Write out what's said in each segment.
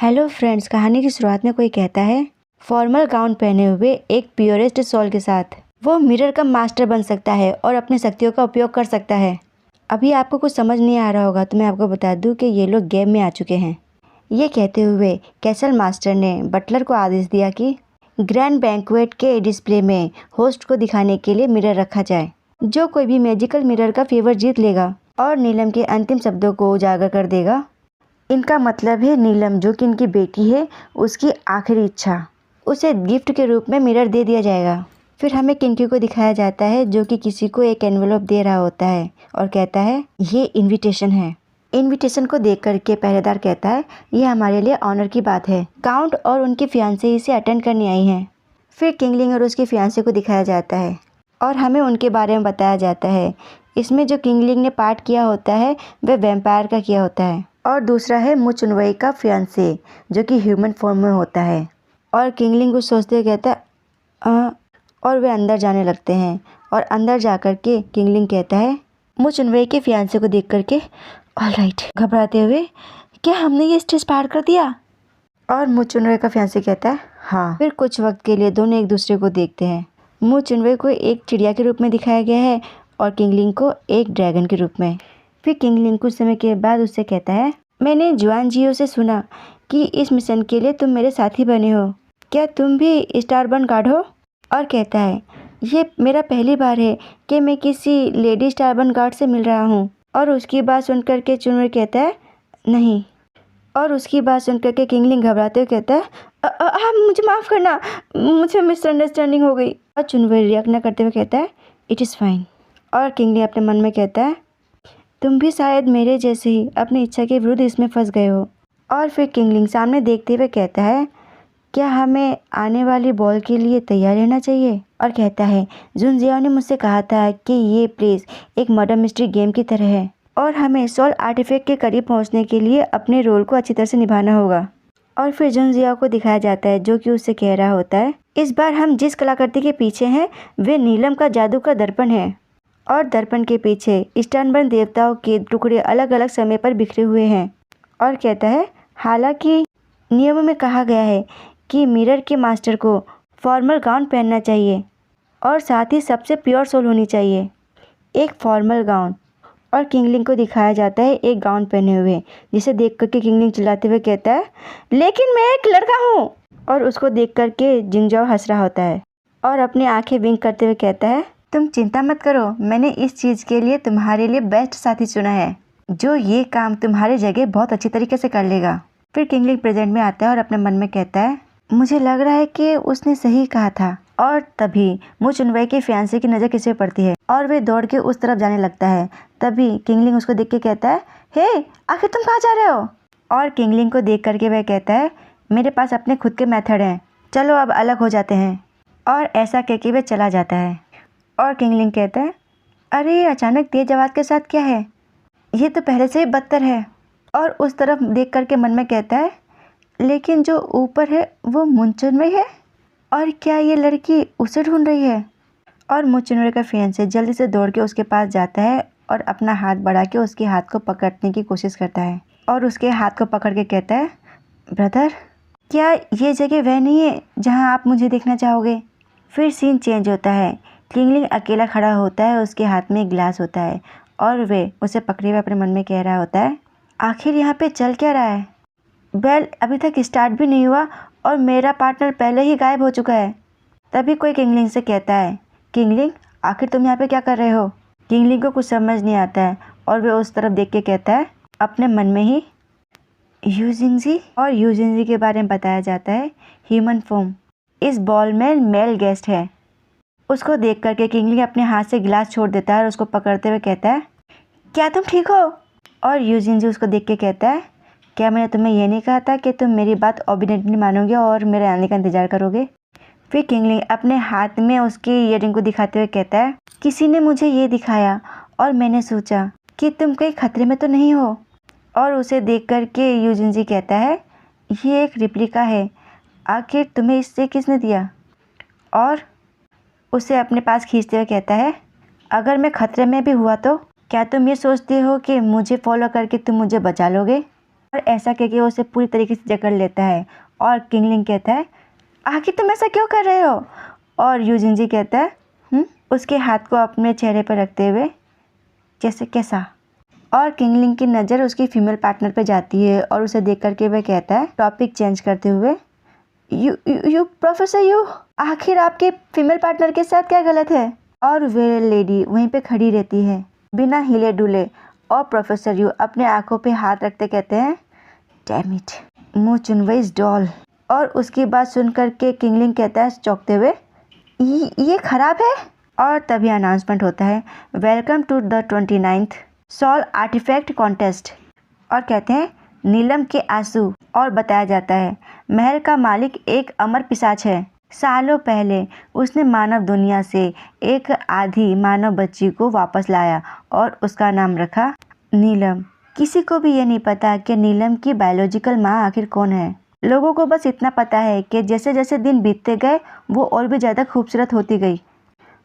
Hello friends, कहानी की शुरुआत में कोई कहता है फॉर्मल गाउन पहने हुए एक प्योरेस्ट सोल के साथ वो मिरर का मास्टर बन सकता है और अपनी शक्तियों का उपयोग कर सकता है। अभी आपको कुछ समझ नहीं आ रहा होगा तो मैं आपको बता दूं कि ये लोग गेम में आ चुके हैं। ये कहते हुए कैसल मास्टर ने बटलर को आदेश दिया कि ग्रैंड बैंक्वेट के डिस्प्ले में होस्ट को दिखाने के लिए मिरर रखा जाए। जो कोई भी मैजिकल मिरर का फेवर जीत लेगा और नीलम के अंतिम शब्दों को उजागर कर देगा। इनका मतलब है नीलम, जो कि इनकी बेटी है, उसकी आखिरी इच्छा, उसे गिफ्ट के रूप में मिरर दे दिया जाएगा। फिर हमें किंकी को दिखाया जाता है जो कि किसी को एक एनवेलप दे रहा होता है और कहता है ये इनविटेशन है। इनविटेशन को देख करके पहरेदार कहता है ये हमारे लिए ऑनर की बात है। काउंट और उनकी फियांसे इसे अटेंड करने आई हैं। फिर किंगलिंग और उसकी फियांसे को दिखाया जाता है और हमें उनके बारे में बताया जाता है। इसमें जो किंगलिंग ने पार्ट किया होता है वह वैम्पायर का किया होता है और दूसरा है मु चुनवई का फियांसे जो कि ह्यूमन फॉर्म में होता है। और किंगलिंग कुछ सोचते हुए कहता है और वे अंदर जाने लगते हैं और अंदर जाकर के किंगलिंग कहता है मु चुनवई के फियांसे को देख करके ऑलराइट, घबराते हुए क्या हमने ये स्टेज पार कर दिया? और मु चुनवई का फियांसे कहता है हाँ। फिर कुछ वक्त के लिए दोनों एक दूसरे को देखते हैं। मु चुनवई को एक चिड़िया के रूप में दिखाया गया है और किंगलिंग को एक ड्रैगन के रूप में। फिर किंगलिंग कुछ समय के बाद उससे कहता है मैंने जुआन जियो से सुना कि इस मिशन के लिए तुम मेरे साथी बने हो। क्या तुम भी स्टारबर्न गार्ड हो? और कहता है ये मेरा पहली बार है कि मैं किसी लेडी स्टारबर्न गार्ड से मिल रहा हूँ। और उसकी बात सुनकर के चुनवई कहता है नहीं। और उसकी बात सुनकर के किंगलिंग घबराते हुए कहता है मुझे माफ़ करना, मुझे मिसअंडरस्टैंडिंग हो गई। और चुनवई रिएक्ट न करते हुए कहता है इट इज़ फाइन। और किंगलिंग अपने मन में कहता है तुम भी शायद मेरे जैसे ही अपनी इच्छा के विरुद्ध इसमें फंस गए हो। और फिर किंगलिंग सामने देखते हुए कहता है क्या हमें आने वाली बॉल के लिए तैयार रहना चाहिए? और कहता है जुन जियाओ ने मुझसे कहा था कि ये प्लेस एक मर्डर मिस्ट्री गेम की तरह है और हमें सोल आर्टिफैक्ट के करीब पहुंचने के लिए अपने रोल को अच्छी तरह से निभाना होगा। और फिर जुन जियाओ को दिखाया जाता है जो कि उससे कह रहा होता है इस बार हम जिस कलाकृति के पीछे हैं वे नीलम का जादू का दर्पण है और दर्पण के पीछे स्टर्नबर्न देवताओं के टुकड़े अलग अलग समय पर बिखरे हुए हैं। और कहता है हालांकि नियमों में कहा गया है कि मिरर के मास्टर को फॉर्मल गाउन पहनना चाहिए और साथ ही सबसे प्योर सोल होनी चाहिए, एक फॉर्मल गाउन। और किंगलिंग को दिखाया जाता है एक गाउन पहने हुए, जिसे देख करके किंगलिंग चिल्लाते हुए कहता है लेकिन मैं एक लड़का हूँ। और उसको देख करके जिंगजाओ हंस रहा होता है और अपनी आंखें विंक करते हुए कहता है तुम चिंता मत करो, मैंने इस चीज़ के लिए तुम्हारे लिए बेस्ट साथी चुना है जो ये काम तुम्हारी जगह बहुत अच्छी तरीके से कर लेगा। फिर किंगलिंग प्रेजेंट में आता है और अपने मन में कहता है मुझे लग रहा है कि उसने सही कहा था। और तभी मु चुनवई के फियांसे की नज़र किसी पे पड़ती है और वे दौड़ के उस तरफ जाने लगता है। तभी किंगलिंग उसको देख के कहता है हे आखिर तुम कहाँ जा रहे हो? और किंगलिंग को देख करके वह कहता है मेरे पास अपने खुद के मेथड हैं, चलो अब अलग हो जाते हैं। और ऐसा कह के वह चला जाता है। और किंगलिंग कहता है अरे ये अचानक तेज आवाज़ के साथ क्या है, ये तो पहले से ही बदतर है। और उस तरफ देख करके मन में कहता है लेकिन जो ऊपर है वो मुंचुनवई है और क्या ये लड़की उसे ढूंढ रही है? और मुंचुनवई का फियांसे जल्दी से दौड़ के उसके पास जाता है और अपना हाथ बढ़ा के उसके हाथ को पकड़ने की कोशिश करता है और उसके हाथ को पकड़ के कहता है ब्रदर क्या ये जगह वह नहीं है जहाँ आप मुझे देखना चाहोगे? फिर सीन चेंज होता है। किंगलिंग अकेला खड़ा होता है, उसके हाथ में एक गिलास होता है और वे उसे पकड़े हुए अपने मन में कह रहा होता है आखिर यहाँ पे चल क्या रहा है? बेल अभी तक स्टार्ट भी नहीं हुआ और मेरा पार्टनर पहले ही गायब हो चुका है। तभी कोई किंगलिंग से कहता है किंगलिंग आखिर तुम यहाँ पे क्या कर रहे हो? किंगलिंग को कुछ समझ नहीं आता है और वे उस तरफ देख के कहता है अपने मन में ही यूजिंजी। और यूजिंजी के बारे में बताया जाता है ह्यूमन फॉर्म, इस बॉल में मेल गेस्ट है। उसको देख करके किंगलिंग अपने हाथ से गिलास छोड़ देता है और उसको पकड़ते हुए कहता है क्या तुम ठीक हो? और यूजिंजी उसको देख के कहता है क्या मैंने तुम्हें यह नहीं कहा था कि तुम मेरी बात ऑब्डिनेटली मानोगे और मेरे आने का इंतज़ार करोगे? फिर किंगलिंग अपने हाथ में उसकी ईयरिंग को दिखाते हुए कहता है किसी ने मुझे ये दिखाया और मैंने सोचा कि तुम कहीं खतरे में तो नहीं हो। और उसे देख करके यूजिंजी कहता है ये एक रिप्लिका है, आखिर तुम्हें इससे किसने दिया? और उसे अपने पास खींचते हुए कहता है अगर मैं खतरे में भी हुआ तो क्या तुम ये सोचते हो कि मुझे फॉलो करके तुम मुझे बचा लोगे? और ऐसा कह के वो उसे पूरी तरीके से जकड़ लेता है और किंगलिंग कहता है, आखिर तुम ऐसा क्यों कर रहे हो? और यूजिनजी कहता है उसके हाथ को अपने चेहरे पर रखते हुए, जैसे कैसा? और किंगलिंग की नज़र उसकी फीमेल पार्टनर पर जाती है और उसे देख करके वह कहता है, टॉपिक चेंज करते हुए, यू प्रोफेसर यू, आखिर आपके फीमेल पार्टनर के साथ क्या गलत है? और वे लेडी वहीं पे खड़ी रहती है बिना हिले डुले और प्रोफेसर यू अपने आंखों पे हाथ रखते कहते हैं, डैम इट, मुँह चुनवई इस डॉल। और उसकी बात सुन करके किंगलिंग कहता है चौंकते हुए, ये खराब है। और तभी अनाउंसमेंट होता है, welcome to the 29th soul artifact contest. और कहते हैं नीलम के आंसू। और बताया जाता है महल का मालिक एक अमर पिशाच है। सालों पहले उसने मानव दुनिया से एक आधी मानव बच्ची को वापस लाया और उसका नाम रखा नीलम। किसी को भी ये नहीं पता कि नीलम की बायोलॉजिकल माँ आखिर कौन है। लोगों को बस इतना पता है कि जैसे जैसे दिन बीतते गए वो और भी ज़्यादा खूबसूरत होती गई,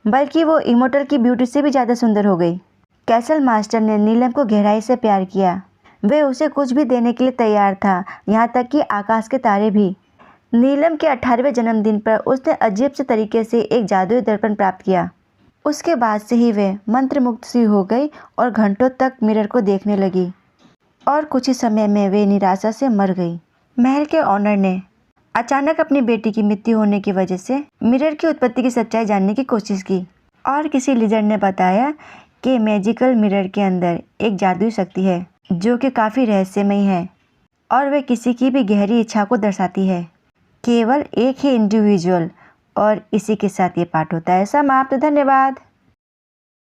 बल्कि वो इमोर्टल की ब्यूटी से भी ज़्यादा सुंदर हो गई। कैसल मास्टर ने नीलम को गहराई से प्यार किया। वे उसे कुछ भी देने के लिए तैयार था, यहाँ तक कि आकाश के तारे भी। नीलम के 18वें जन्मदिन पर उसने अजीब से तरीके से एक जादुई दर्पण प्राप्त किया। उसके बाद से ही वे मंत्रमुग्ध सी हो गई और घंटों तक मिरर को देखने लगी और कुछ ही समय में वे निराशा से मर गई। महल के ऑनर ने अचानक अपनी बेटी की मृत्यु होने की वजह से मिरर की उत्पत्ति की सच्चाई जानने की कोशिश की और किसी लिजर्ड ने बताया कि मैजिकल मिरर के अंदर एक जादुई शक्ति है जो कि काफ़ी रहस्यमयी है और वे किसी की भी गहरी इच्छा को दर्शाती है, केवल एक ही इंडिविजुअल। और इसी के साथ ये पाठ होता है समाप्त। धन्यवाद।